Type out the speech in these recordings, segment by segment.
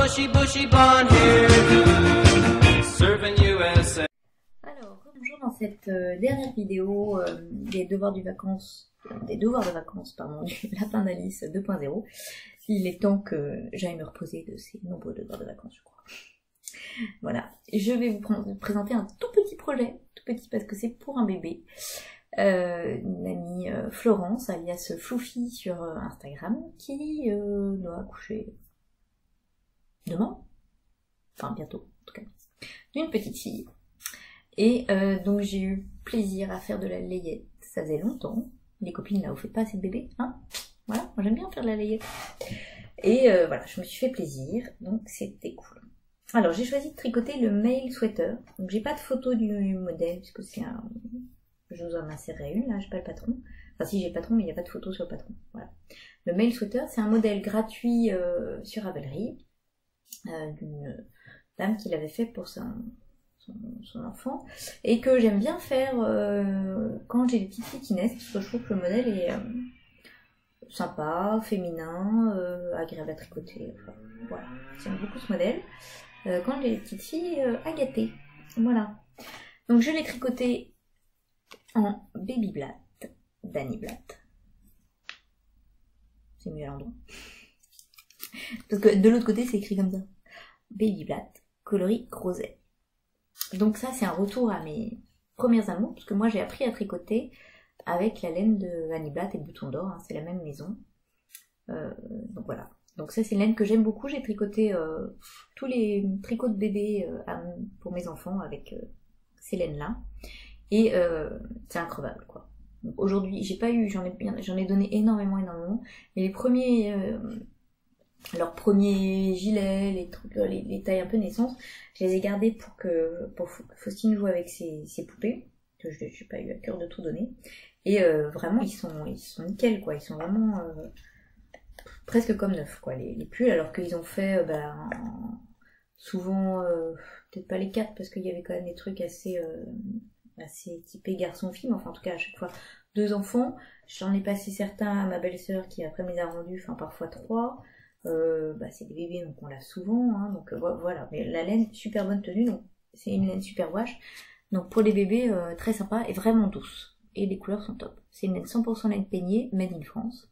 bushy, bushy blonde hairdo, surfing USA. Alors, bonjour dans cette dernière vidéo des devoirs de vacances, pardon, du lapin d'Alice 2.0. Il est temps que j'aille me reposer de ces nombreux devoirs de vacances, je crois. Voilà, je vais vous présenter un tout petit projet, tout petit parce que c'est pour un bébé. Une amie Florence, alias Floufy sur Instagram, qui doit accoucher demain, enfin bientôt en tout cas, d'une petite fille. Et donc j'ai eu plaisir à faire de la layette, ça faisait longtemps. Les copines là, vous faites pas assez de bébés, hein? Voilà, moi j'aime bien faire de la layette. Et voilà, je me suis fait plaisir, donc c'était cool. Alors j'ai choisi de tricoter le mail sweater, donc j'ai pas de photo du modèle, puisque c'est un... Je vous en insérerai une, là, j'ai pas le patron. Enfin si j'ai le patron, mais il n'y a pas de photo sur le patron. Voilà. Le mail sweater, c'est un modèle gratuit sur Ravelry, d'une dame qui l'avait fait pour son enfant, et que j'aime bien faire quand j'ai des petites filles qui naissent, parce que je trouve que le modèle est sympa, féminin, agréable à tricoter. Enfin, voilà, j'aime beaucoup ce modèle. Quand j'ai des petites filles à gâter. Voilà. Donc je l'ai tricoté en Baby Blatt, Danny Blatt. C'est mieux à l'endroit. Parce que de l'autre côté, c'est écrit comme ça. Baby Blatt, coloris crozet. Donc ça, c'est un retour à mes premiers amours, parce que moi, j'ai appris à tricoter avec la laine de Danny Blatt et Bouton d'Or, hein, c'est la même maison. Donc voilà. Donc ça, c'est une laine que j'aime beaucoup. J'ai tricoté tous les tricots de bébé pour mes enfants avec ces laines-là. Et c'est increvable, quoi. Aujourd'hui, j'ai pas eu, j'en ai donné énormément. Et les premiers, leurs premiers gilets, les tailles un peu naissances, je les ai gardés pour que Faustine joue avec ses poupées, que je n'ai pas eu à cœur de tout donner. Et vraiment, ils sont nickel, quoi. Ils sont vraiment presque comme neufs, quoi, les pulls, alors qu'ils ont fait souvent, peut-être pas les 4, parce qu'il y avait quand même des trucs assez typé garçon-fille, mais enfin en tout cas à chaque fois 2 enfants. J'en ai passé certains à ma belle-sœur qui après me les a rendus, enfin parfois 3. C'est des bébés donc on lave souvent, hein, donc voilà. Mais la laine, super bonne tenue, donc c'est une laine super wash. Donc pour les bébés, très sympa et vraiment douce. Et les couleurs sont top. C'est une laine 100% laine peignée, made in France.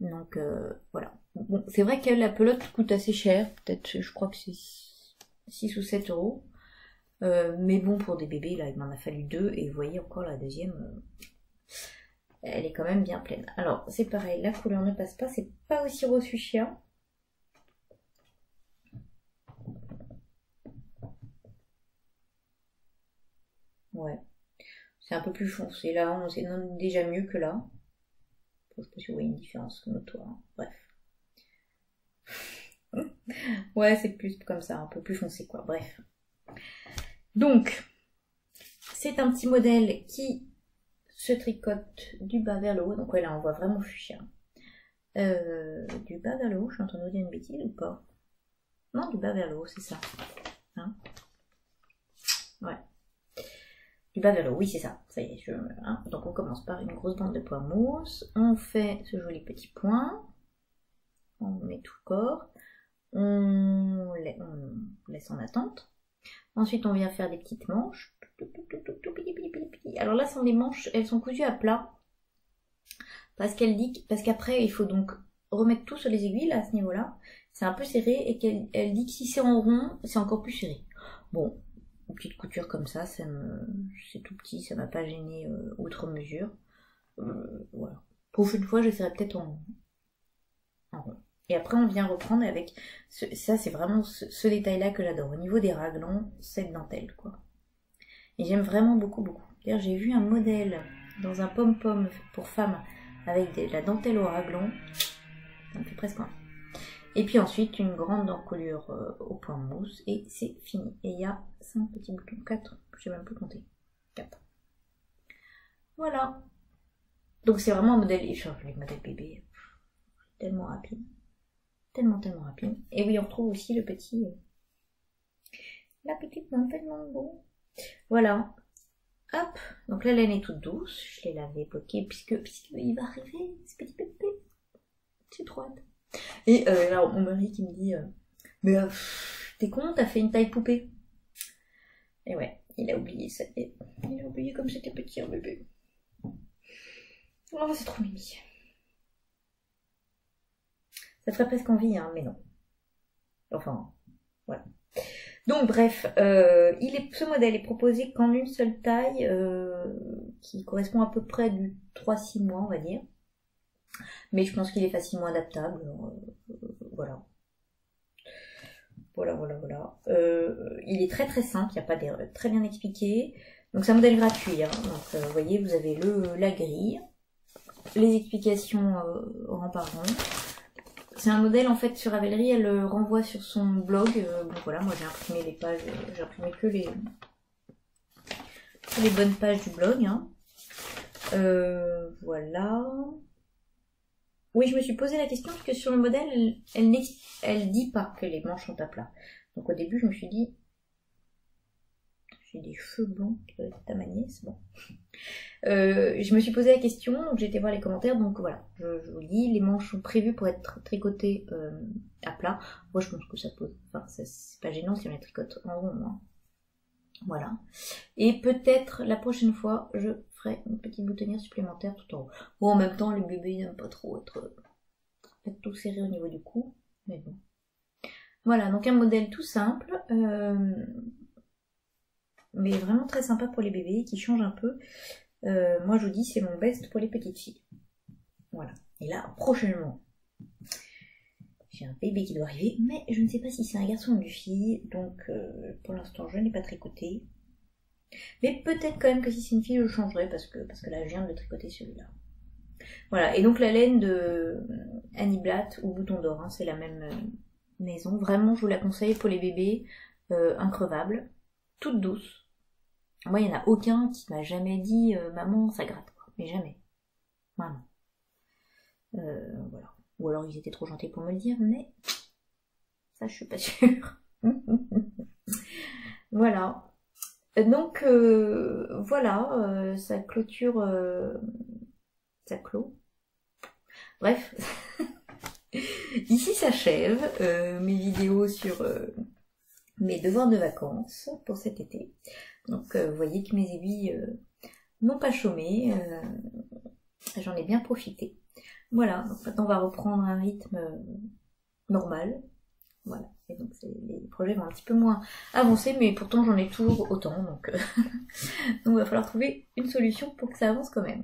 Donc voilà. Bon, c'est vrai que la pelote coûte assez cher, peut-être je crois que c'est 6 ou 7 euros. Mais bon, pour des bébés, là, il m'en a fallu 2, et vous voyez encore la deuxième, elle est quand même bien pleine. Alors, c'est pareil, la couleur ne passe pas, c'est pas aussi rose fuchsia. Ouais, c'est un peu plus foncé, là, c'est déjà mieux que là. Je sais pas si vous voyez une différence notoire, hein. Bref. Ouais, c'est plus comme ça, un peu plus foncé, quoi, bref. Donc, c'est un petit modèle qui se tricote du bas vers le haut. Donc ouais, là on voit vraiment fuchsia. Du bas vers le haut, je suis en train de vous dire une bêtise ou pas? Non, du bas vers le haut, c'est ça. Hein? Ouais. Du bas vers le haut, oui c'est ça. Ça y est, hein. Donc on commence par une grosse bande de poids mousse. On fait ce joli petit point. On met tout le corps. On laisse en attente. Ensuite, on vient faire des petites manches. Alors là, ce sont des manches, elles sont cousues à plat. Parce qu'après, il faut donc remettre tout sur les aiguilles, là, à ce niveau-là. C'est un peu serré, et qu'elle dit que si c'est en rond, c'est encore plus serré. Bon, une petite couture comme ça, c'est tout petit, ça m'a pas gêné outre mesure. Voilà. Prochaine fois, j'essaierai peut-être en rond. Et après, on vient reprendre avec... Ça, c'est vraiment ce détail-là que j'adore. Au niveau des raglans, cette dentelle, quoi. Et j'aime vraiment beaucoup, beaucoup. D'ailleurs, j'ai vu un modèle dans un pom-pom pour femmes avec la dentelle au raglan. Ça me fait presque envie. Et puis ensuite, une grande encolure au point mousse. Et c'est fini. Et il y a 5 petits boutons. 4. Je ne sais même plus compter. 4. Voilà. Donc, c'est vraiment un modèle... Et je change les modèles bébé. Tellement rapide. Tellement rapide. Et oui, on retrouve aussi le petit... La petite main tellement beau. Voilà. Hop. Donc la laine est toute douce. Je l'ai lavée, bloquée, puisqu'il va arriver, ce petit bébé. C'est trop hâte. Et là, mon mari qui me dit... Mais t'es con, t'as fait une taille poupée. Et ouais, il a oublié ça. Il a oublié comme c'était petit un bébé. Oh, c'est trop mimi. Ça ferait presque envie, hein, mais non. Enfin, voilà. Donc bref, ce modèle est proposé qu'en une seule taille, qui correspond à peu près du 3-6 mois, on va dire. Mais je pense qu'il est facilement adaptable. Voilà. Voilà. Il est très très simple, il n'y a pas d'erreur, très bien expliqué. Donc c'est un modèle gratuit, hein. Donc vous voyez, vous avez la grille, les explications rang par rang. C'est un modèle en fait sur Ravelry, elle le renvoie sur son blog. Donc voilà, moi j'ai imprimé les pages, j'ai imprimé que les bonnes pages du blog, hein. Voilà. Oui, je me suis posé la question parce que sur le modèle, elle dit pas que les manches sont à plat. Donc au début, je me suis dit, j'ai des cheveux blonds qui doivent être tamaniés, c'est bon. Je me suis posé la question, donc j'ai été voir les commentaires, donc voilà, je vous dis, les manches sont prévues pour être tricotées à plat. Moi je pense que ça pose, enfin c'est pas gênant si on les tricote en rond, hein. Voilà. Et peut-être la prochaine fois, je ferai une petite boutonnière supplémentaire tout en haut. Bon, en même temps, les bébés n'aiment pas trop être tout serré au niveau du cou, mais bon. Voilà, donc un modèle tout simple, mais vraiment très sympa pour les bébés, qui change un peu. Moi je vous dis, c'est mon best pour les petites filles. Voilà. Et là, prochainement, j'ai un bébé qui doit arriver, mais je ne sais pas si c'est un garçon ou une fille, donc pour l'instant je n'ai pas tricoté. Mais peut-être quand même que si c'est une fille, je changerai, parce que là je viens de tricoter celui-là. Voilà, et donc la laine de Annie Blatt ou Bouton d'Or, hein, c'est la même maison. Vraiment, je vous la conseille pour les bébés, increvables, toute douce. Moi, il n'y en a aucun qui m'a jamais dit maman, ça gratte, quoi. Mais jamais. Vraiment. Voilà. Ou alors ils étaient trop gentils pour me le dire, mais ça, je suis pas sûre. Voilà. Donc, voilà, ça clôture... ça clôt. Bref. Ici s'achève mes vidéos sur mes devoirs de vacances pour cet été. Donc vous voyez que mes aiguilles n'ont pas chômé, j'en ai bien profité. Voilà, donc maintenant on va reprendre un rythme normal. Voilà, et donc les projets vont un petit peu moins avancer, mais pourtant j'en ai toujours autant, donc il va falloir trouver une solution pour que ça avance quand même.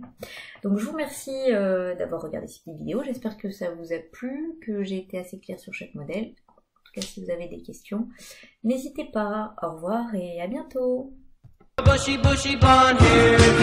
Donc je vous remercie d'avoir regardé cette vidéo, j'espère que ça vous a plu, que j'ai été assez claire sur chaque modèle. En tout cas, si vous avez des questions, n'hésitez pas. Au revoir et à bientôt. Bushy, bushy blonde hair.